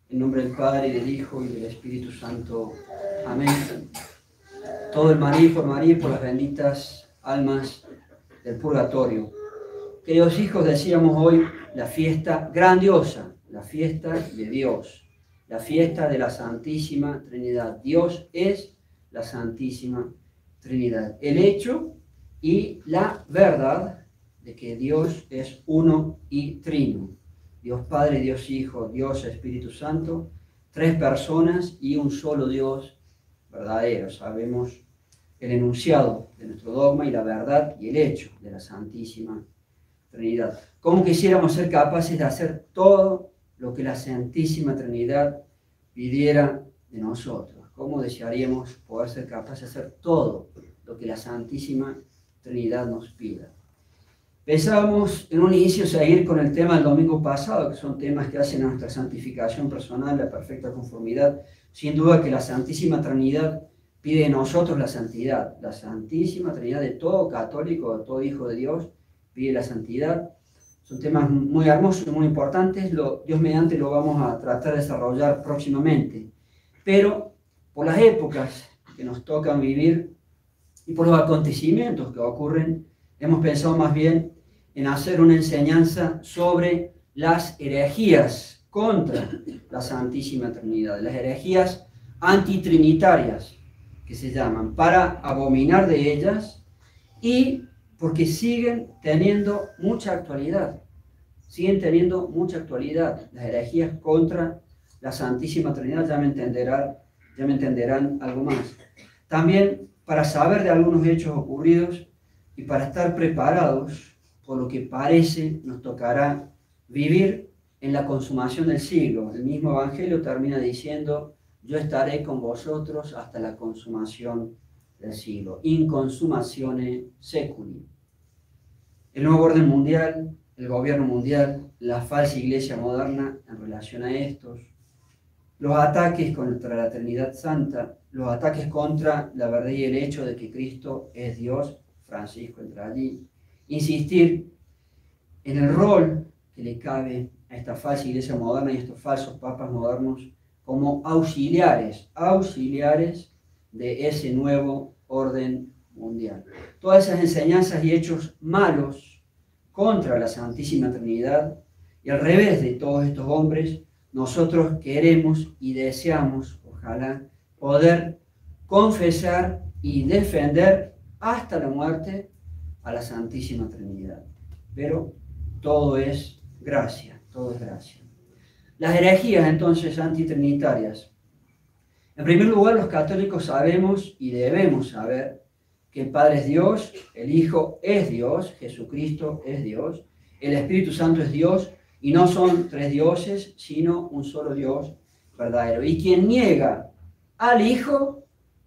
En nombre del Padre, y del Hijo, y del Espíritu Santo. Amén. Todo el María y por María y por las benditas almas del purgatorio. Queridos hijos, decíamos hoy la fiesta grandiosa, la fiesta de Dios, la fiesta de la Santísima Trinidad. Dios es la Santísima Trinidad. El hecho y la verdad de que Dios es uno y trino. Dios Padre, Dios Hijo, Dios Espíritu Santo, tres personas y un solo Dios verdadero. Sabemos el enunciado de nuestro dogma y la verdad y el hecho de la Santísima Trinidad. ¿Cómo quisiéramos ser capaces de hacer todo lo que la Santísima Trinidad pidiera de nosotros? ¿Cómo desearíamos poder ser capaces de hacer todo lo que la Santísima Trinidad nos pida? Pensábamos en un inicio seguir con el tema del domingo pasado, que son temas que hacen a nuestra santificación personal, la perfecta conformidad. Sin duda que la Santísima Trinidad pide de nosotros la santidad. La Santísima Trinidad de todo católico, de todo hijo de Dios, pide la santidad. Son temas muy hermosos, muy importantes. Dios mediante lo vamos a tratar de desarrollar próximamente. Pero por las épocas que nos tocan vivir y por los acontecimientos que ocurren, hemos pensado más bien en hacer una enseñanza sobre las herejías contra la Santísima Trinidad, las herejías antitrinitarias que se llaman, para abominar de ellas y porque siguen teniendo mucha actualidad, las herejías contra la Santísima Trinidad. Ya me entenderán algo más. También para saber de algunos hechos ocurridos y para estar preparados por lo que parece nos tocará vivir en la consumación del siglo. El mismo Evangelio termina diciendo: yo estaré con vosotros hasta la consumación del siglo. In consumatione seculi. El nuevo orden mundial, el gobierno mundial, la falsa iglesia moderna en relación a estos, los ataques contra la Trinidad Santa, los ataques contra la verdad y el hecho de que Cristo es Dios. Francisco entra allí. Insistir en el rol que le cabe a esta falsa iglesia moderna y a estos falsos papas modernos como auxiliares de ese nuevo orden mundial. Todas esas enseñanzas y hechos malos contra la Santísima Trinidad y al revés de todos estos hombres, nosotros queremos y deseamos, ojalá, poder confesar y defender hasta la muerte a la Santísima Trinidad. Pero todo es gracia, todo es gracia. Las herejías entonces antitrinitarias. En primer lugar, los católicos sabemos y debemos saber que el Padre es Dios, el Hijo es Dios, Jesucristo es Dios, el Espíritu Santo es Dios, y no son tres dioses, sino un solo Dios verdadero. Y quien niega al Hijo,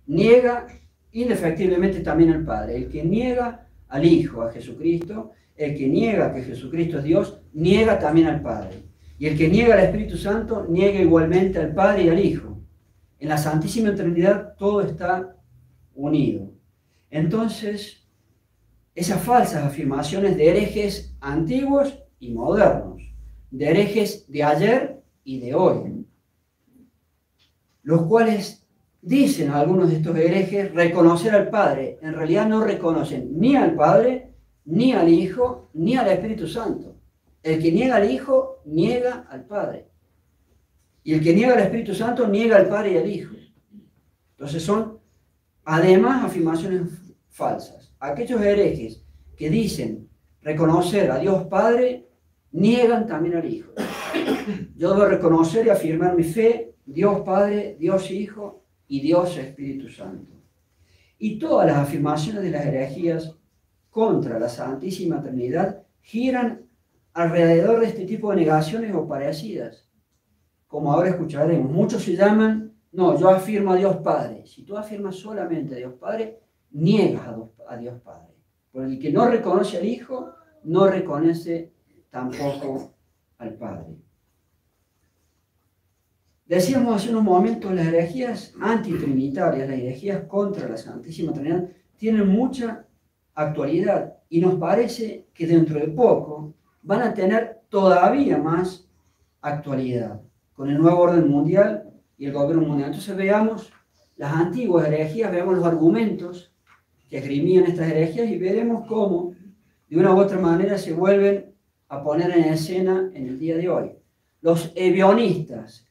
niega indefectiblemente también al Padre. El que niega al Hijo, a Jesucristo, el que niega que Jesucristo es Dios, niega también al Padre. Y el que niega al Espíritu Santo, niega igualmente al Padre y al Hijo. En la Santísima Trinidad todo está unido. Entonces, esas falsas afirmaciones de herejes antiguos y modernos, de herejes de ayer y de hoy, los cuales dicen algunos de estos herejes reconocer al Padre, en realidad no reconocen ni al Padre, ni al Hijo, ni al Espíritu Santo. El que niega al Hijo, niega al Padre. Y el que niega al Espíritu Santo, niega al Padre y al Hijo. Entonces son, además, afirmaciones falsas. Aquellos herejes que dicen reconocer a Dios Padre, niegan también al Hijo. Yo debo reconocer y afirmar mi fe, Dios Padre, Dios Hijo y Dios Espíritu Santo. Y todas las afirmaciones de las herejías contra la Santísima Trinidad giran alrededor de este tipo de negaciones o parecidas. Como ahora escucharemos, muchos se llaman, no, yo afirmo a Dios Padre. Si tú afirmas solamente a Dios Padre, niegas a Dios Padre. Porque el que no reconoce al Hijo, no reconoce tampoco al Padre. Decíamos hace unos momentos, las herejías antitrinitarias, las herejías contra la Santísima Trinidad, tienen mucha actualidad y nos parece que dentro de poco van a tener todavía más actualidad. con el nuevo orden mundial y el gobierno mundial. Entonces veamos las antiguas herejías, veamos los argumentos que esgrimían estas herejías y veremos cómo, de una u otra manera, se vuelven a poner en escena en el día de hoy. Los ebionitas,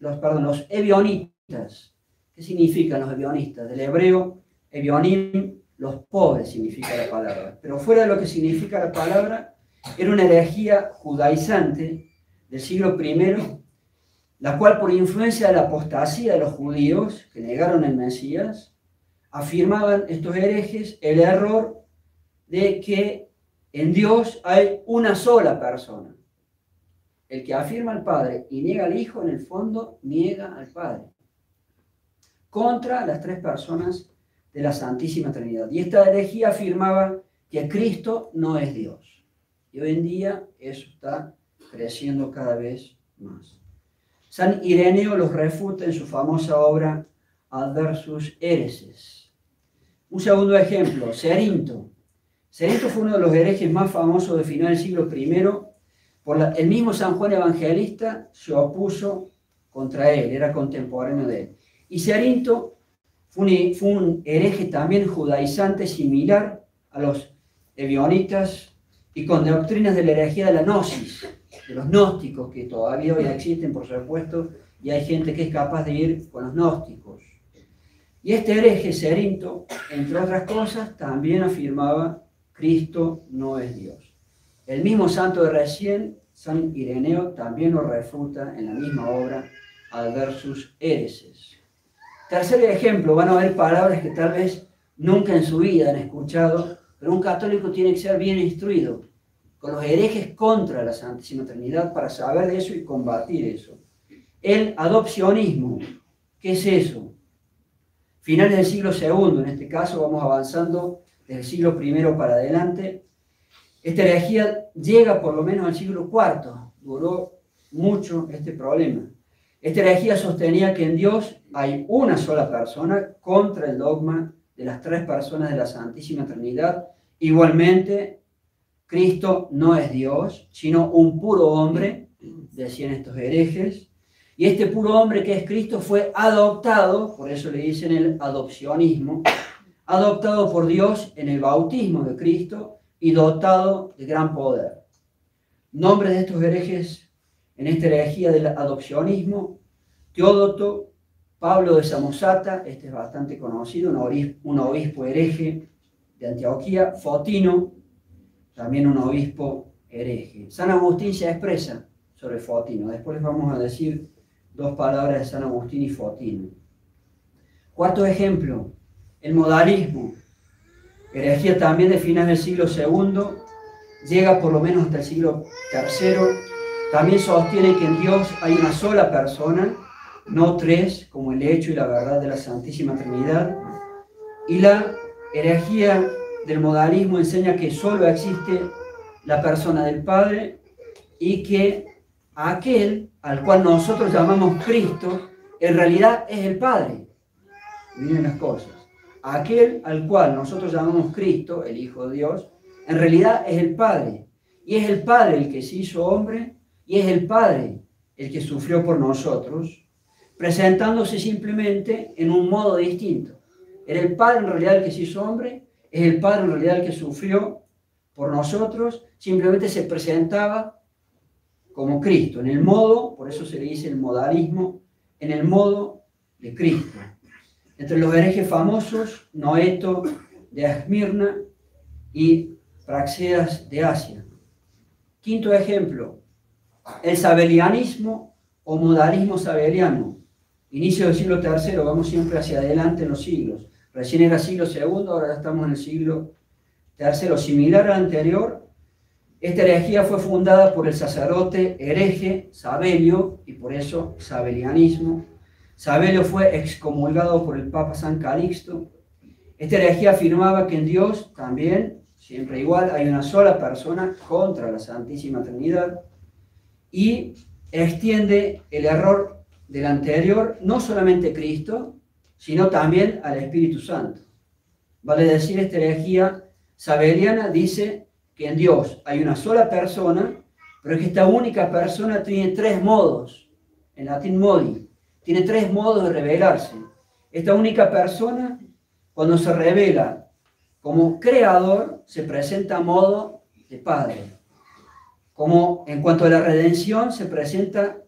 ¿qué significan los ebionistas? Del hebreo, ebionim, los pobres significa la palabra. Pero fuera de lo que significa la palabra, era una herejía judaizante del siglo I, la cual por influencia de la apostasía de los judíos, que negaron el Mesías, afirmaban estos herejes el error de que en Dios hay una sola persona. El que afirma al Padre y niega al Hijo, en el fondo, niega al Padre. Contra las tres personas de la Santísima Trinidad. Y esta herejía afirmaba que Cristo no es Dios. Y hoy en día eso está creciendo cada vez más. San Ireneo los refuta en su famosa obra Adversus Hereses. Un segundo ejemplo, Cerinto. Cerinto fue uno de los herejes más famosos de final del siglo I. El mismo San Juan Evangelista se opuso contra él, era contemporáneo de él. Y Cerinto fue un hereje también judaizante similar a los ebionitas y con doctrinas de la herejía de la gnosis, de los gnósticos, que todavía hoy existen, por supuesto, y hay gente que es capaz de ir con los gnósticos. Y este hereje, Cerinto, entre otras cosas, también afirmaba Cristo no es Dios. El mismo santo de recién, San Ireneo, también lo refuta en la misma obra Adversus Hereses. Tercer ejemplo, van a ver palabras que tal vez nunca en su vida han escuchado, pero un católico tiene que ser bien instruido con los herejes contra la Santísima Trinidad para saber de eso y combatir eso. El adopcionismo, ¿qué es eso? Finales del siglo II, en este caso vamos avanzando desde el siglo I para adelante. Esta herejía llega por lo menos al siglo IV, duró mucho este problema. Esta herejía sostenía que en Dios hay una sola persona contra el dogma de las tres personas de la Santísima Trinidad. Igualmente, Cristo no es Dios, sino un puro hombre, decían estos herejes. Y este puro hombre que es Cristo fue adoptado, por eso le dicen el adopcionismo, adoptado por Dios en el bautismo de Cristo y dotado de gran poder. Nombres de estos herejes en esta herejía del adopcionismo: Teódoto, Pablo de Samosata, este es bastante conocido, un obispo hereje de Antioquía; Fotino, también un obispo hereje. San Agustín se expresa sobre Fotino. Después les vamos a decir dos palabras de San Agustín y Fotino. Cuarto ejemplo, el modalismo. Herejía también de finales del siglo II, llega por lo menos hasta el siglo III. También sostiene que en Dios hay una sola persona, no tres, como el hecho y la verdad de la Santísima Trinidad. Y la herejía del modalismo enseña que solo existe la persona del Padre y que aquel al cual nosotros llamamos Cristo, en realidad es el Padre. Miren las cosas. Aquel al cual nosotros llamamos Cristo, el Hijo de Dios, en realidad es el Padre. Y es el Padre el que se hizo hombre, y es el Padre el que sufrió por nosotros, presentándose simplemente en un modo distinto. Era el Padre en realidad el que se hizo hombre, es el Padre en realidad el que sufrió por nosotros, simplemente se presentaba como Cristo, en el modo, por eso se le dice el modalismo, en el modo de Cristo. Entre los herejes famosos, Noeto de Esmirna y Praxeas de Asia. Quinto ejemplo, el sabelianismo o modalismo sabeliano. Inicio del siglo III, vamos siempre hacia adelante en los siglos. Recién era siglo II, ahora ya estamos en el siglo III, similar al anterior. Esta herejía fue fundada por el sacerdote hereje Sabelio, y por eso sabelianismo. Sabelio fue excomulgado por el Papa San Calixto. Esta herejía afirmaba que en Dios también, siempre igual, hay una sola persona contra la Santísima Trinidad, y extiende el error del anterior no solamente a Cristo, sino también al Espíritu Santo. Vale decir, esta herejía sabeliana dice que en Dios hay una sola persona, pero que esta única persona tiene tres modos en latín modi. Tiene tres modos de revelarse. Esta única persona, cuando se revela como creador, se presenta a modo de padre. Como en cuanto a la redención, se presenta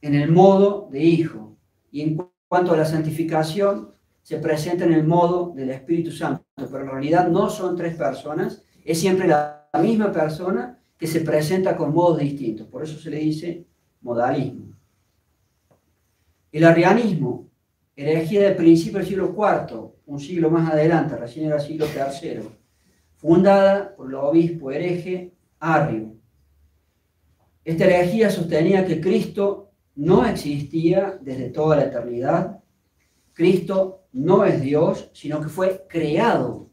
en el modo de hijo. Y en cuanto a la santificación, se presenta en el modo del Espíritu Santo. Pero en realidad no son tres personas, es siempre la misma persona que se presenta con modos distintos. Por eso se le dice modalismo. El arrianismo, herejía del principio del siglo IV, un siglo más adelante, recién era el siglo III, fundada por el obispo hereje Arrio. Esta herejía sostenía que Cristo no existía desde toda la eternidad. Cristo no es Dios, sino que fue creado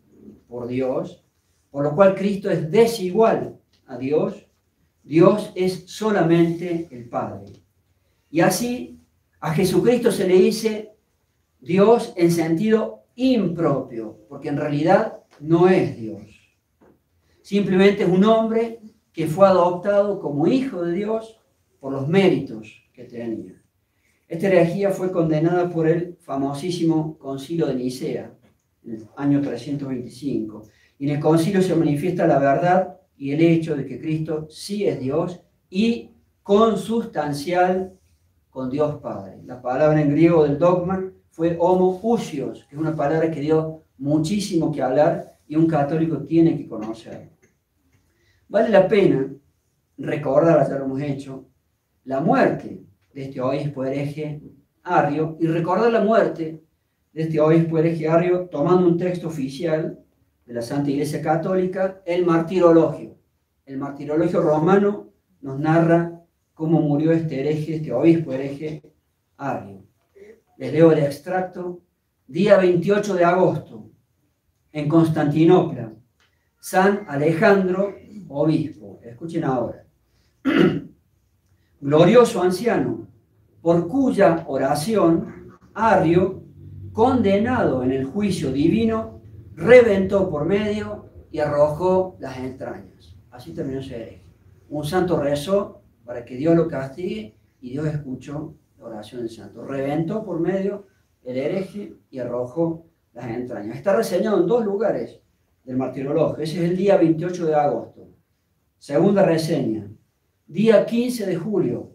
por Dios, por lo cual Cristo es desigual a Dios. Dios es solamente el Padre. Y así a Jesucristo se le dice Dios en sentido impropio, porque en realidad no es Dios. Simplemente es un hombre que fue adoptado como hijo de Dios por los méritos que tenía. Esta herejía fue condenada por el famosísimo Concilio de Nicea, en el año 325. Y en el concilio se manifiesta la verdad y el hecho de que Cristo sí es Dios y consustancial con Dios Padre. La palabra en griego del dogma fue homoousios, que es una palabra que dio muchísimo que hablar y un católico tiene que conocer. Vale la pena recordar, ya lo hemos hecho, la muerte de este obispo hereje Arrio y recordar la muerte de este obispo hereje Arrio tomando un texto oficial de la Santa Iglesia Católica, el Martirologio. El Martirologio romano nos narra cómo murió este hereje, este obispo hereje Arrio. Les leo el extracto. Día 28 de agosto, en Constantinopla, San Alejandro, obispo. Escuchen ahora. Glorioso anciano, por cuya oración Arrio, condenado en el juicio divino, reventó por medio y arrojó las entrañas. Así terminó ese hereje. Un santo rezó para que Dios lo castigue y Dios escuchó la oración del santo. Reventó por medio el hereje y arrojó las entrañas. Está reseñado en dos lugares del Martirologio. Ese es el día 28 de agosto. Segunda reseña. Día 15 de julio,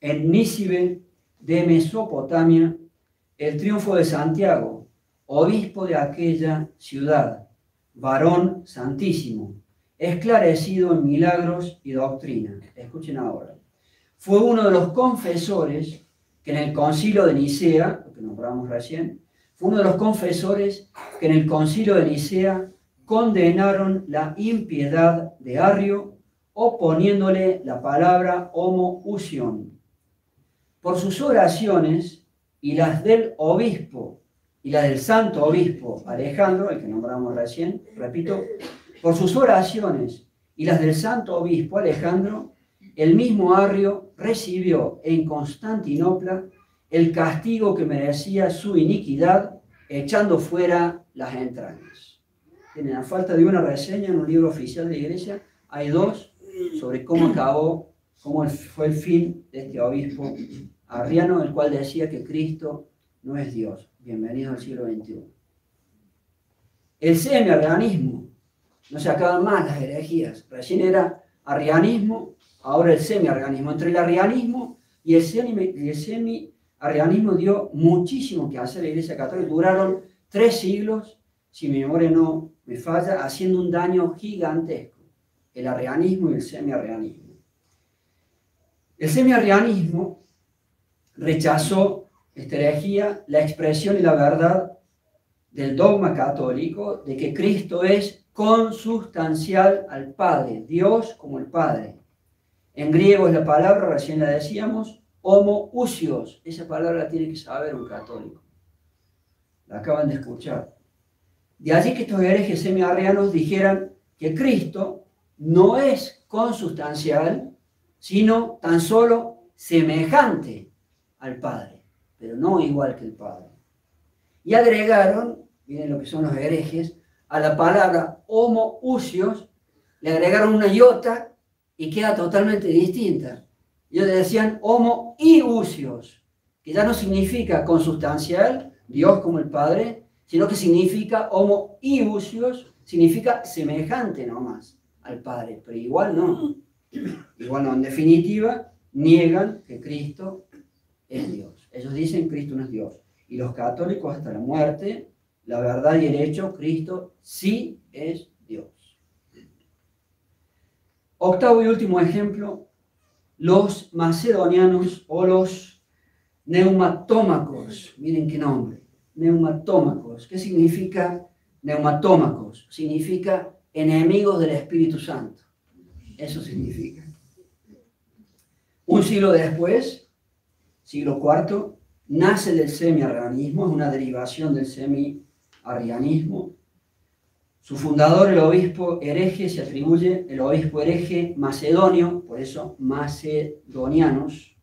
en Nícibe de Mesopotamia, el triunfo de Santiago, obispo de aquella ciudad, varón santísimo, esclarecido en milagros y doctrina. Escuchen ahora. Fue uno de los confesores que en el concilio de Nicea, lo que nombramos recién, fue uno de los confesores que en el concilio de Nicea condenaron la impiedad de Arrio, oponiéndole la palabra homoousion. Por sus oraciones y las del obispo y las del santo obispo Alejandro, el que nombramos recién, repito, por sus oraciones y las del santo obispo Alejandro, el mismo Arrio recibió en Constantinopla el castigo que merecía su iniquidad, echando fuera las entrañas. Tienen, a falta de una reseña en un libro oficial de la Iglesia, hay dos sobre cómo acabó, cómo fue el fin de este obispo arriano, el cual decía que Cristo no es Dios. Bienvenido al siglo XXI. El semi-arrianismo. No se acaban más las herejías. Recién era arrianismo, ahora el semi-arrianismo. Entre el arrianismo y el semi-arrianismo dio muchísimo que hacer la Iglesia Católica. Duraron 3 siglos, si mi memoria no me falla, haciendo un daño gigantesco. El arrianismo y el semi-arrianismo. El semi-arrianismo rechazó esta herejía, la expresión y la verdad del dogma católico de que Cristo es consustancial al Padre, Dios como el Padre. En griego es la palabra, recién la decíamos, homoousios. Esa palabra la tiene que saber un católico. La acaban de escuchar. De allí que estos herejes semi-arrianos dijeran que Cristo no es consustancial, sino tan solo semejante al Padre, pero no igual que el Padre. Y agregaron, miren lo que son los herejes, a la palabra homoousios, le agregaron una iota y queda totalmente distinta. Ellos decían homoiousios, que ya no significa consustancial, Dios como el Padre, sino que significa homoiousios, significa semejante nomás al Padre, pero igual no. Igual no, en definitiva, niegan que Cristo es Dios. Ellos dicen Cristo no es Dios. Y los católicos hasta la muerte, la verdad y el hecho, Cristo sí es Dios. Octavo y último ejemplo, los macedonianos o los neumatómacos. Miren qué nombre, neumatómacos. ¿Qué significa neumatómacos? Significa enemigos del Espíritu Santo. Eso significa. Un siglo después, siglo IV, nace del semi-arrianismo, es una derivación del semi-arrianismo. Su fundador, el obispo hereje, se atribuye el obispo hereje macedonio, por eso macedonianos,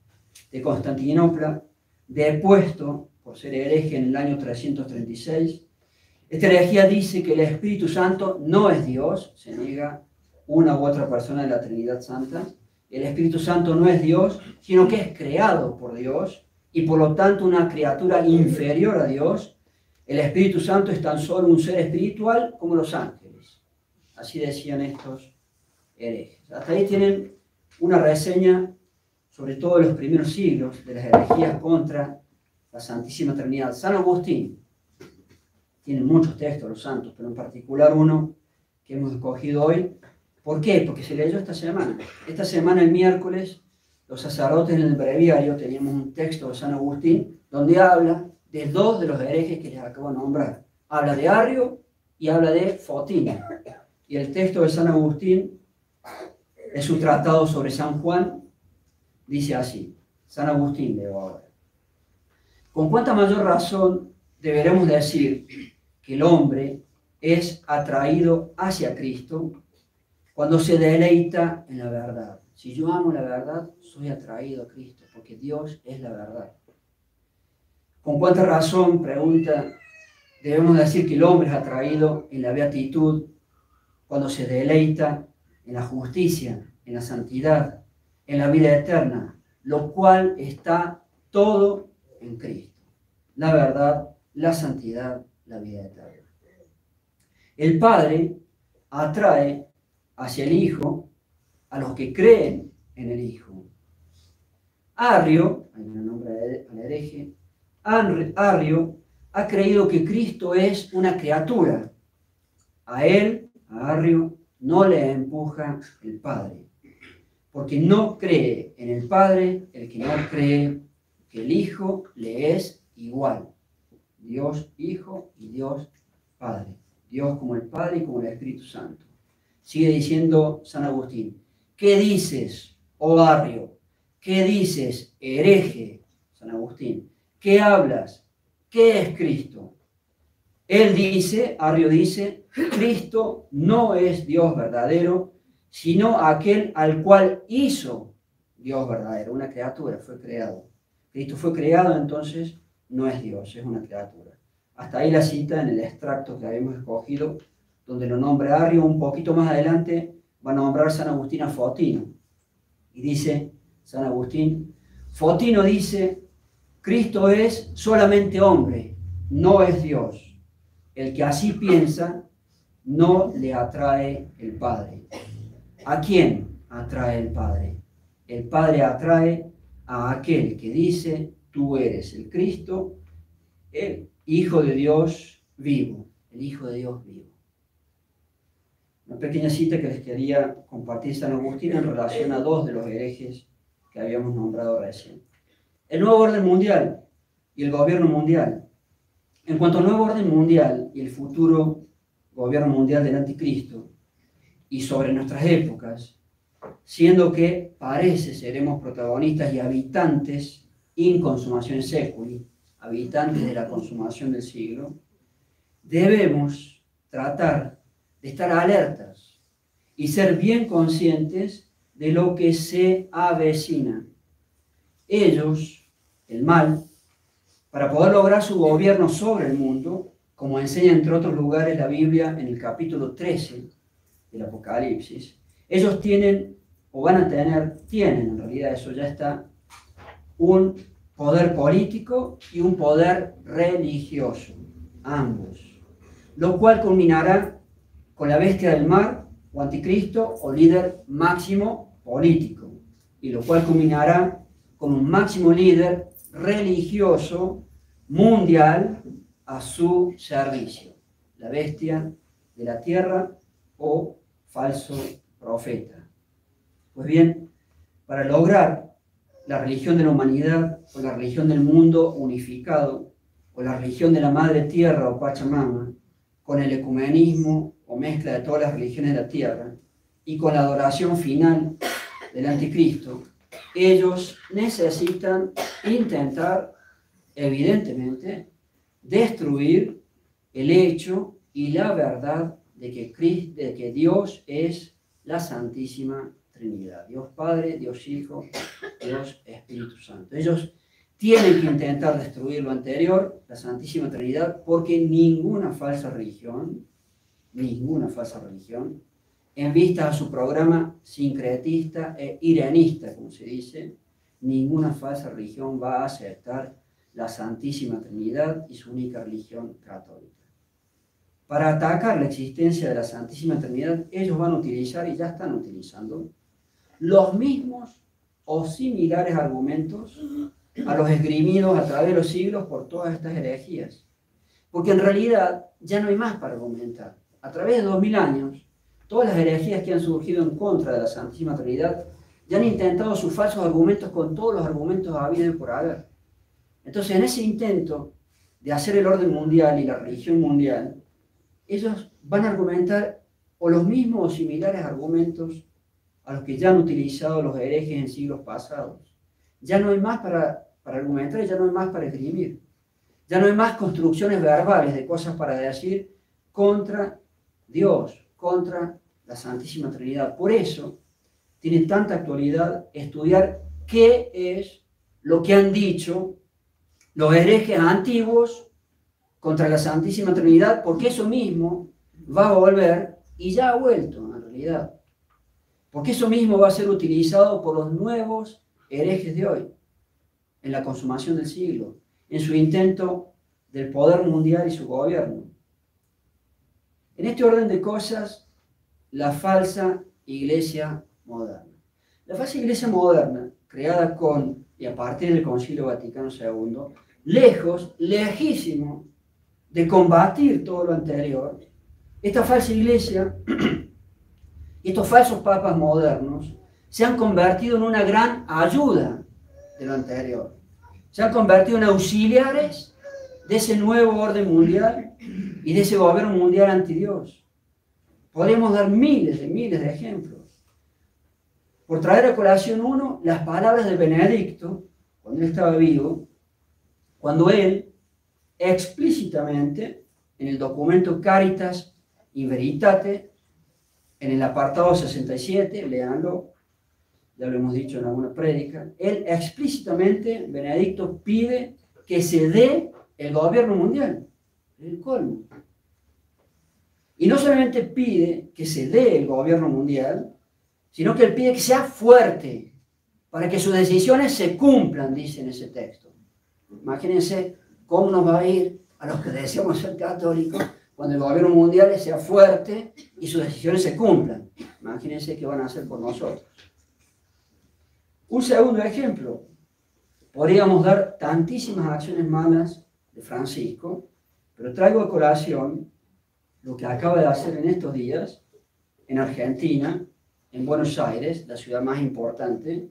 de Constantinopla, depuesto por ser hereje en el año 336. Esta herejía dice que el Espíritu Santo no es Dios, se niega una u otra persona de la Trinidad Santa. El Espíritu Santo no es Dios, sino que es creado por Dios y por lo tanto una criatura inferior a Dios. El Espíritu Santo es tan solo un ser espiritual como los ángeles. Así decían estos herejes. Hasta ahí tienen una reseña sobre todo los primeros siglos de las herejías contra la Santísima Trinidad. San Agustín tiene muchos textos, los santos, pero en particular uno que hemos escogido hoy. ¿Por qué? Porque se leyó esta semana. Esta semana, el miércoles, los sacerdotes en el breviario teníamos un texto de San Agustín donde habla de dos de los herejes que les acabo de nombrar. Habla de Arrio y habla de Fotino. Y el texto de San Agustín es su tratado sobre San Juan. Dice así, San Agustín leo ahora. ¿Con cuánta mayor razón deberemos decir que el hombre es atraído hacia Cristo cuando se deleita en la verdad? Si yo amo la verdad, soy atraído a Cristo, porque Dios es la verdad. ¿Con cuánta razón, pregunta, debemos decir que el hombre es atraído en la beatitud cuando se deleita en la justicia, en la santidad, en la vida eterna, lo cual está todo en Cristo? La verdad, la santidad, la vida eterna. El Padre atrae hacia el Hijo a los que creen en el Hijo. Arrio, ahí me nombra al hereje, Arrio ha creído que Cristo es una criatura. A él, a Arrio, no le empuja el Padre, porque no cree en el Padre el que no cree que el Hijo le es igual. Dios Hijo y Dios Padre. Dios como el Padre y como el Espíritu Santo. Sigue diciendo San Agustín, ¿qué dices, oh Arrio? ¿Qué dices, hereje? San Agustín, ¿qué hablas? ¿Qué es Cristo? Él dice, Arrio dice, Cristo no es Dios verdadero, sino aquel al cual hizo Dios verdadero. Una criatura fue creado. Cristo fue creado, entonces no es Dios, es una criatura. Hasta ahí la cita en el extracto que habíamos escogido, donde lo nombra Arrio. Un poquito más adelante va a nombrar San Agustín a Fotino. Y dice San Agustín, Fotino dice, Cristo es solamente hombre, no es Dios. El que así piensa, no le atrae el Padre. ¿A quién atrae el Padre? El Padre atrae a aquel que dice, tú eres el Cristo, el Hijo de Dios vivo, el Hijo de Dios vivo. Una pequeña cita que les quería compartir San Agustín en relación a dos de los herejes que habíamos nombrado recién. El nuevo orden mundial y el gobierno mundial. En cuanto al nuevo orden mundial y el futuro gobierno mundial del anticristo, y sobre nuestras épocas, siendo que parece seremos protagonistas y habitantes in consummatione seculi, habitantes de la consumación del siglo, debemos tratar de estar alertas y ser bien conscientes de lo que se avecina. Ellos, el mal, para poder lograr su gobierno sobre el mundo, como enseña entre otros lugares la Biblia en el capítulo 13 del Apocalipsis, ellos tienen o van a tener, tienen en realidad, eso ya está, un poder político y un poder religioso, ambos, lo cual culminará con la bestia del mar, o anticristo, o líder máximo político, y lo cual culminará con un máximo líder religioso mundial a su servicio, la bestia de la tierra o falso profeta. Pues bien, para lograr la religión de la humanidad o la religión del mundo unificado o la religión de la madre tierra o Pachamama, con el ecumenismo o mezcla de todas las religiones de la tierra y con la adoración final del anticristo, ellos necesitan intentar, evidentemente, destruir el hecho y la verdad de que Dios es la Santísima Trinidad. Dios Padre, Dios Hijo, Dios Espíritu Santo. Ellos tienen que intentar destruir lo anterior, la Santísima Trinidad, porque ninguna falsa religión, en vista a su programa sincretista e irenista, como se dice, ninguna falsa religión va a aceptar la Santísima Trinidad y su única religión católica. Para atacar la existencia de la Santísima Trinidad, ellos van a utilizar, y ya están utilizando, los mismos o similares argumentos a los esgrimidos a través de los siglos por todas estas herejías. Porque en realidad ya no hay más para argumentar. A través de 2000 años, todas las herejías que han surgido en contra de la Santísima Trinidad ya han intentado sus falsos argumentos con todos los argumentos habidos por haber. Entonces, en ese intento de hacer el orden mundial y la religión mundial, ellos van a argumentar o los mismos o similares argumentos a los que ya han utilizado los herejes en siglos pasados. Ya no hay más para argumentar, ya no hay más para esgrimir. Ya no hay más construcciones verbales de cosas para decir contra Dios, contra la Santísima Trinidad. Por eso tiene tanta actualidad estudiar qué es lo que han dicho los herejes antiguos contra la Santísima Trinidad, porque eso mismo va a volver, y ya ha vuelto en realidad, porque eso mismo va a ser utilizado por los nuevos herejes de hoy, en la consumación del siglo, en su intento del poder mundial y su gobierno. En este orden de cosas, la falsa iglesia moderna. La falsa iglesia moderna, creada con y a partir del Concilio Vaticano II, lejos, lejísimo de combatir todo lo anterior, esta falsa iglesia y estos falsos papas modernos se han convertido en una gran ayuda de lo anterior. Se han convertido en auxiliares de ese nuevo orden mundial y de ese gobierno mundial antidios. Podríamos dar miles de ejemplos. Por traer a colación uno, las palabras de Benedicto, cuando él estaba vivo, cuando él explícitamente, en el documento Caritas in Veritate, en el apartado 67, léanlo, ya lo hemos dicho en alguna prédica, él explícitamente, Benedicto, pide que se dé el gobierno mundial, el colmo. Y no solamente pide que se dé el gobierno mundial, sino que él pide que sea fuerte, para que sus decisiones se cumplan, dice en ese texto. Imagínense cómo nos va a ir a los que deseamos ser católicos cuando el gobierno mundial sea fuerte y sus decisiones se cumplan. Imagínense qué van a hacer por nosotros. Un segundo ejemplo. Podríamos dar tantísimas acciones malas de Francisco, pero traigo a colación lo que acaba de hacer en estos días en Argentina, en Buenos Aires, la ciudad más importante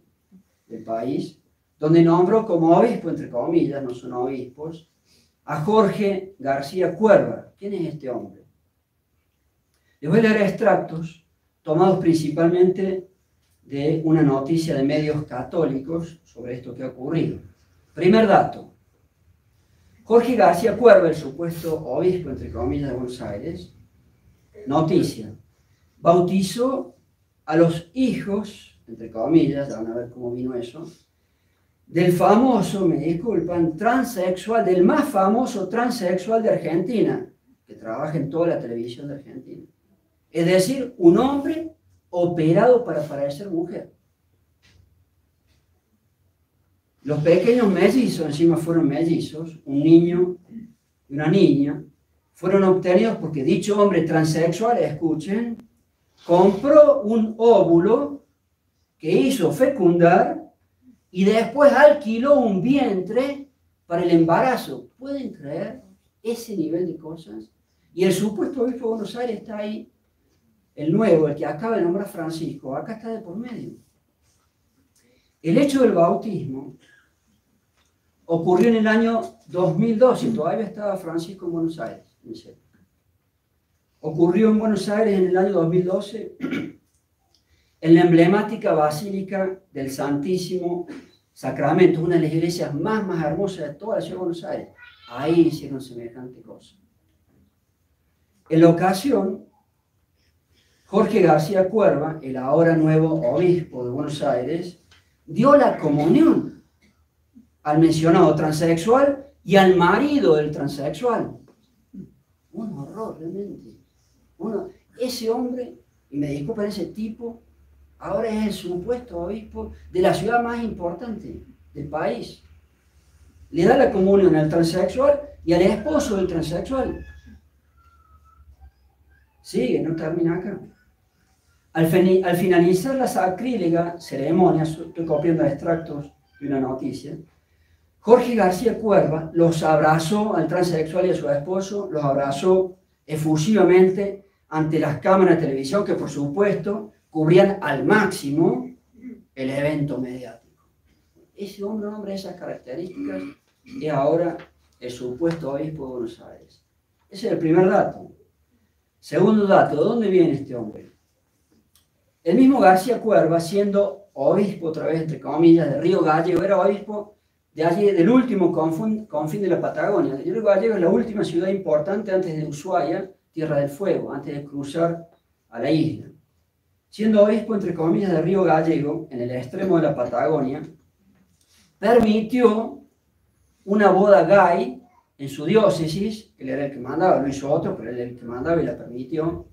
del país, donde nombró como obispo, entre comillas, no son obispos, a Jorge García Cuerva. ¿Quién es este hombre? Les voy a leer extractos tomados principalmente de una noticia de medios católicos sobre esto que ha ocurrido. Primer dato. Jorge García Cuerva, el supuesto obispo, entre comillas, de Buenos Aires, noticia, bautizó a los hijos, entre comillas, ya van a ver cómo vino eso, del famoso, me disculpan, transexual, del más famoso transexual de Argentina, que trabaja en toda la televisión de Argentina. Es decir, un hombre operado para parecer mujer. Los pequeños mellizos, encima fueron mellizos, un niño y una niña, fueron obtenidos porque dicho hombre transexual, escuchen, compró un óvulo que hizo fecundar y después alquiló un vientre para el embarazo. ¿Pueden creer ese nivel de cosas? Y el supuesto obispo de Buenos Aires está ahí, el nuevo, el que acaba de nombrar Francisco, acá está de por medio. El hecho del bautismo ocurrió en el año 2012, todavía estaba Francisco en Buenos Aires, en esa época. Ocurrió en Buenos Aires en el año 2012 en la emblemática Basílica del Santísimo Sacramento, una de las iglesias más hermosas de toda la ciudad de Buenos Aires. Ahí hicieron semejante cosa. En la ocasión, Jorge García Cuerva, el ahora nuevo obispo de Buenos Aires, dio la comunión al mencionado transexual y al marido del transexual. Un horror, realmente. Ese hombre, y me disculpen, ese tipo, ahora es el supuesto obispo de la ciudad más importante del país. Le da la comunión al transexual y al esposo del transexual. Sigue, no termina acá. Al finalizar la sacrílega ceremonia, estoy copiando extractos de una noticia, Jorge García Cuerva los abrazó al transexual y a su esposo, los abrazó efusivamente ante las cámaras de televisión que, por supuesto, cubrían al máximo el evento mediático. Ese hombre, un hombre de esas características, es ahora el supuesto obispo de Buenos Aires. Ese es el primer dato. Segundo dato, ¿de dónde viene este hombre? El mismo García Cuerva, siendo obispo, otra vez entre comillas, de Río Gallego, era obispo de allí, del último confín de la Patagonia. Río Gallego es la última ciudad importante antes de Ushuaia, Tierra del Fuego, antes de cruzar a la isla. Siendo obispo, entre comillas, de Río Gallego, en el extremo de la Patagonia, permitió una boda gay en su diócesis. Él era el que mandaba, lo hizo otro, pero él era el que mandaba y la permitió.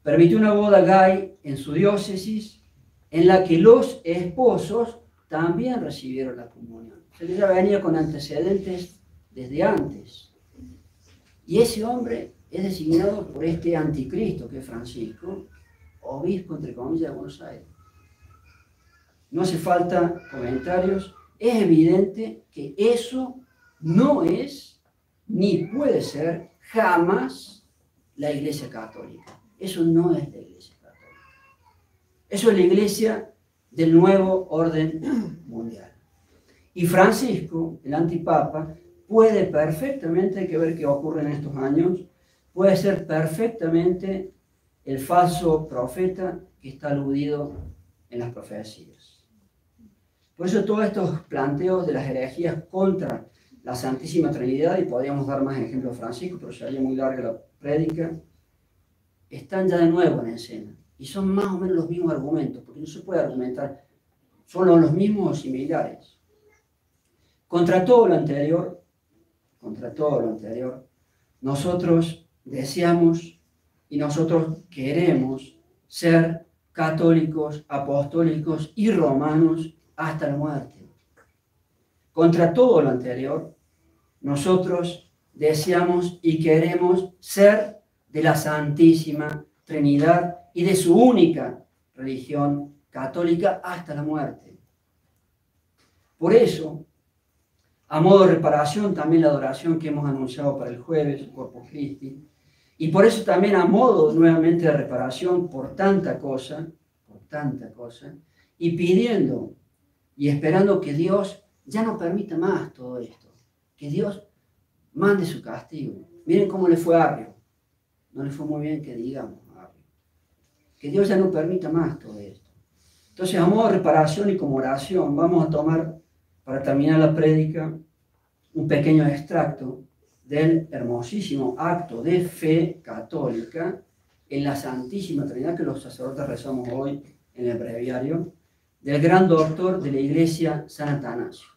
Permitió una boda gay en su diócesis, en la que los esposos también recibieron la comunión. O sea, que ya venía con antecedentes desde antes. Y ese hombre es designado por este anticristo, que es Francisco, obispo, entre comillas, de Buenos Aires. No hace falta comentarios. Es evidente que eso no es, ni puede ser, jamás la Iglesia Católica. Eso no es la Iglesia Católica. Eso es la Iglesia del nuevo orden mundial. Y Francisco, el antipapa, puede perfectamente, hay que ver qué ocurre en estos años, puede ser perfectamente el falso profeta que está aludido en las profecías. Por eso todos estos planteos de las herejías contra la Santísima Trinidad, y podríamos dar más ejemplos de Francisco, pero sería muy larga la prédica, están ya de nuevo en escena. Y son más o menos los mismos argumentos, porque no se puede argumentar, son los mismos o similares. Contra todo lo anterior, nosotros deseamos y nosotros queremos ser católicos, apostólicos y romanos hasta la muerte. Contra todo lo anterior, nosotros deseamos y queremos ser de la Santísima Trinidad y de su única religión católica hasta la muerte. Por eso, a modo de reparación, también la adoración que hemos anunciado para el jueves, el Corpus Christi, y por eso también a modo nuevamente de reparación por tanta cosa, y pidiendo y esperando que Dios ya no permita más todo esto, que Dios mande su castigo. Miren cómo le fue a Arrio, no le fue muy bien que digamos a Arrio, que Dios ya no permita más todo esto. Entonces, a modo de reparación y como oración, vamos a tomar, para terminar la prédica, un pequeño extracto del hermosísimo acto de fe católica en la Santísima Trinidad que los sacerdotes rezamos hoy en el breviario, del gran doctor de la Iglesia San Atanasio,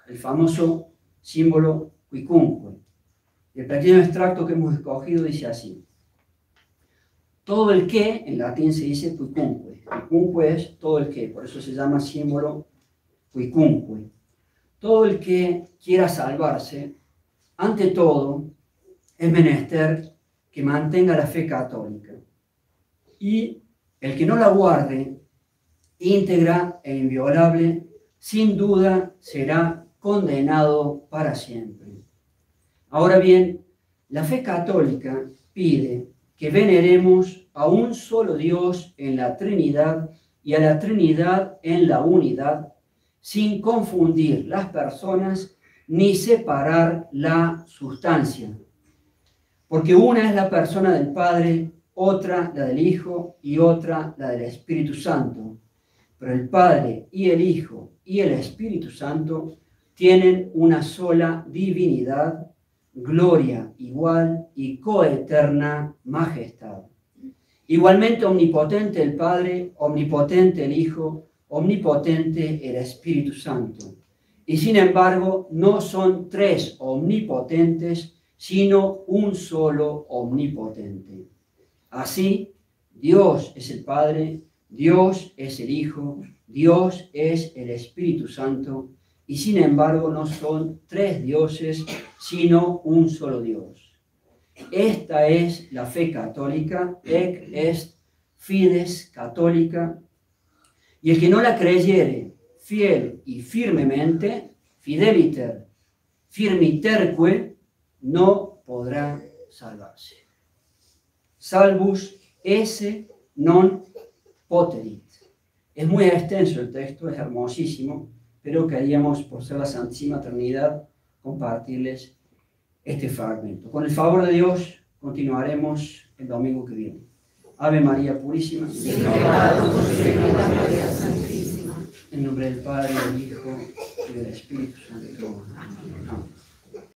el famoso símbolo quicunque. El pequeño extracto que hemos escogido dice así: todo el que, en latín se dice quicunque, quicunque es todo el que, por eso se llama símbolo quicunque. todo el que quiera salvarse, ante todo, es menester que mantenga la fe católica. Y el que no la guarde, íntegra e inviolable, sin duda será condenado para siempre. Ahora bien, la fe católica pide que veneremos a un solo Dios en la Trinidad y a la Trinidad en la unidad, sin confundir las personas ni separar la sustancia. Porque una es la persona del Padre, otra la del Hijo y otra la del Espíritu Santo. Pero el Padre y el Hijo y el Espíritu Santo tienen una sola divinidad, gloria igual y coeterna majestad. Igualmente omnipotente el Padre, omnipotente el Hijo, omnipotente el Espíritu Santo. Y sin embargo, no son tres omnipotentes, sino un solo omnipotente. Así, Dios es el Padre, Dios es el Hijo, Dios es el Espíritu Santo, y sin embargo no son tres dioses, sino un solo Dios. Esta es la fe católica, ec est fides católica, y el que no la creyere fiel y firmemente, fideliter firmiterque, no podrá salvarse. Salvus esse non poterit. Es muy extenso el texto, es hermosísimo, pero queríamos, por ser la Santísima Trinidad, compartirles este fragmento. Con el favor de Dios, continuaremos el domingo que viene. Ave María Purísima. En nombre del Padre, del Hijo y del Espíritu Santo. Amén.